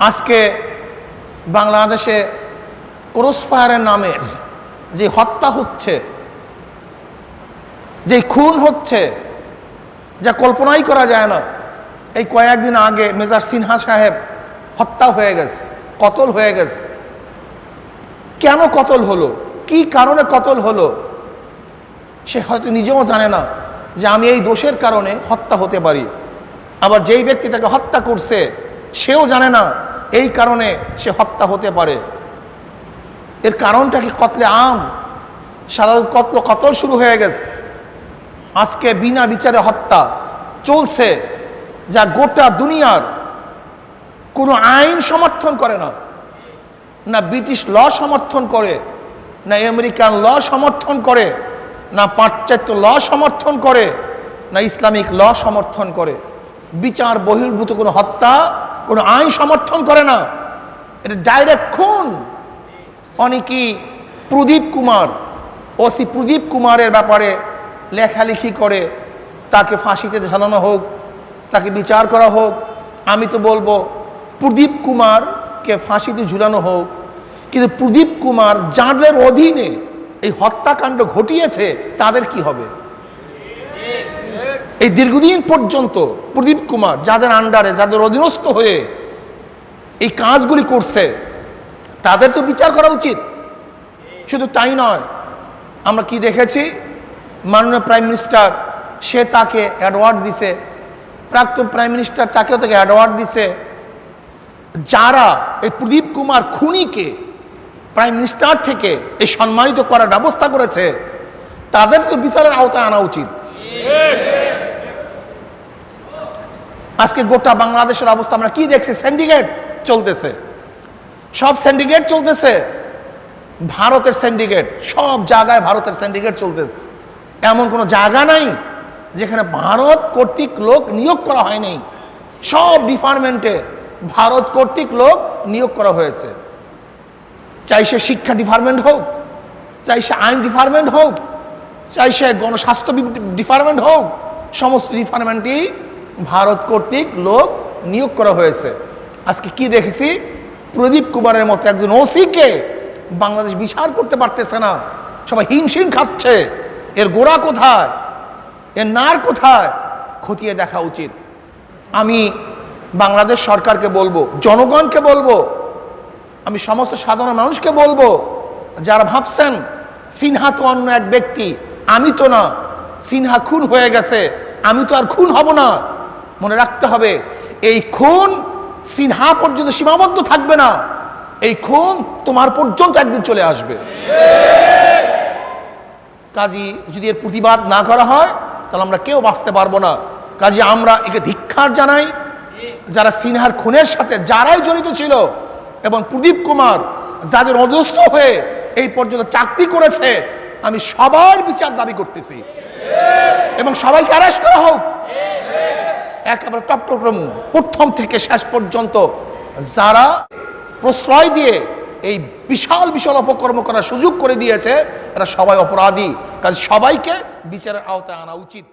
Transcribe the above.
আজকে বাংলাদেশে ক্রসফায়ারের নামে যে হত্যা হচ্ছে, যে খুন হচ্ছে, যা কল্পনাই করা যায় না। এই কয়েকদিন আগে মেজর সিনহা সাহেব হত্যা হয়ে গেছে, কতল হয়ে গেছে। কেন কতল হলো, কি কারণে কতল হলো, সে হয়তো নিজেও জানে না যে আমি এই দোষের কারণে হত্যা হতে পারি। আবার যেই ব্যক্তি তাকে হত্যা করছে সেও জানে না এই কারণে সে হত্যা হতে পারে। এর কারণটা কি কতলে আম, সারা কতল শুরু হয়ে গেছে। আজকে বিনা বিচারে হত্যা চলছে, যা গোটা দুনিয়ার কোনো আইন সমর্থন করে না, না ব্রিটিশ ল সমর্থন করে, না আমেরিকান ল সমর্থন করে, না পাশ্চাত্য ল সমর্থন করে, না ইসলামিক ল সমর্থন করে। বিচার বহির্ভূত কোনো হত্যা কোনো আইন সমর্থন করে না, এটা ডাইরেক্ট খুন। অনেকেই প্রদীপ কুমার, ওসি প্রদীপ কুমারের ব্যাপারে লেখালেখি করে, তাকে ফাঁসিতে ঝালানো হোক, তাকে বিচার করা হোক। আমি তো বলবো প্রদীপ কুমারকে ফাঁসিতে ঝুলানো হোক, কিন্তু প্রদীপ কুমার যাদের অধীনে এই হত্যাকাণ্ড ঘটিয়েছে তাদের কি হবে? এই দীর্ঘদিন পর্যন্ত প্রদীপ কুমার যাদের আন্ডারে, যাদের অধীনস্থ হয়ে এই কাজগুলি করছে, তাদের তো বিচার করা উচিত। শুধু তাই নয়, আমরা কি দেখেছি, মাননীয় প্রাইম মিনিস্টার সে তাকে অ্যাওয়ার্ড দিছে, প্রাক্তন প্রাইম মিনিস্টার তাকেও তাকে অ্যাওয়ার্ড দিছে। যারা এই প্রদীপ কুমার খুনিকে প্রাইম মিনিস্টার থেকে এই সম্মানিত করার ব্যবস্থা করেছে, তাদের তো বিচারের আওতায় আনা উচিত। আজকে গোটা বাংলাদেশের অবস্থা আমরা কি দেখছি, সিন্ডিকেট চলতেছে, সব সিন্ডিকেট চলতেছে, ভারতের সিন্ডিকেট, সব জায়গায় ভারতের সিন্ডিকেট চলতেছে। এমন কোনো জায়গা নাই যেখানে ভারত কর্তৃক লোক নিয়োগ করা হয়নি। সব ডিপার্টমেন্টে ভারত কর্তৃক লোক নিয়োগ করা হয়েছে। চাই সে শিক্ষা ডিপার্টমেন্ট হোক, চাই সে আইন ডিপার্টমেন্ট হোক, চাই সে গণস্বাস্থ্য ডিপার্টমেন্ট হোক, সমস্ত ডিপার্টমেন্টই ভারত কর্তৃক লোক নিয়োগ করা হয়েছে। আজকে কি দেখেছি, প্রদীপ কুমারের মতো একজন ওসিকে বাংলাদেশ বিচার করতে পারতেছে না, সবাই হিমশিম খাচ্ছে। এর গোড়া কোথায়, এর নার কোথায়, খতিয়ে দেখা উচিত। আমি বাংলাদেশ সরকারকে বলবো, জনগণকে বলবো, আমি সমস্ত সাধারণ মানুষকে বলবো, যারা ভাবছেন সিনহা তো অন্য এক ব্যক্তি, আমি তো না, সিনহা খুন হয়ে গেছে, আমি তো আর খুন হব না। মনে রাখতে হবে, এই খুন সিনহা পর্যন্ত সীমাবদ্ধ থাকবে না, এই খুন তোমার পর্যন্ত একদিন চলে আসবে। কাজী যদি এর প্রতিবাদ না করা হয় তাহলে আমরা কেউ বাঁচতে পারবো না। কাজী আমরা একে ধিক্কার জানাই, যারা সিনহার খুনের সাথে যারাই জড়িত ছিল, এবং প্রদীপ কুমার যাদের অধস্থ হয়ে এই পর্যন্ত চাকরি করেছে, আমি সবার বিচার দাবি করতেছি এবং সবাইকে অ্যারেস্ট করা হোক। একেবারে টপটপম প্রথম থেকে শেষ পর্যন্ত যারা প্রশ্রয় দিয়ে এই বিশাল বিশাল অপকর্ম করার সুযোগ করে দিয়েছে, এরা সবাই অপরাধী। কাজে সবাইকে বিচারের আওতায় আনা উচিত।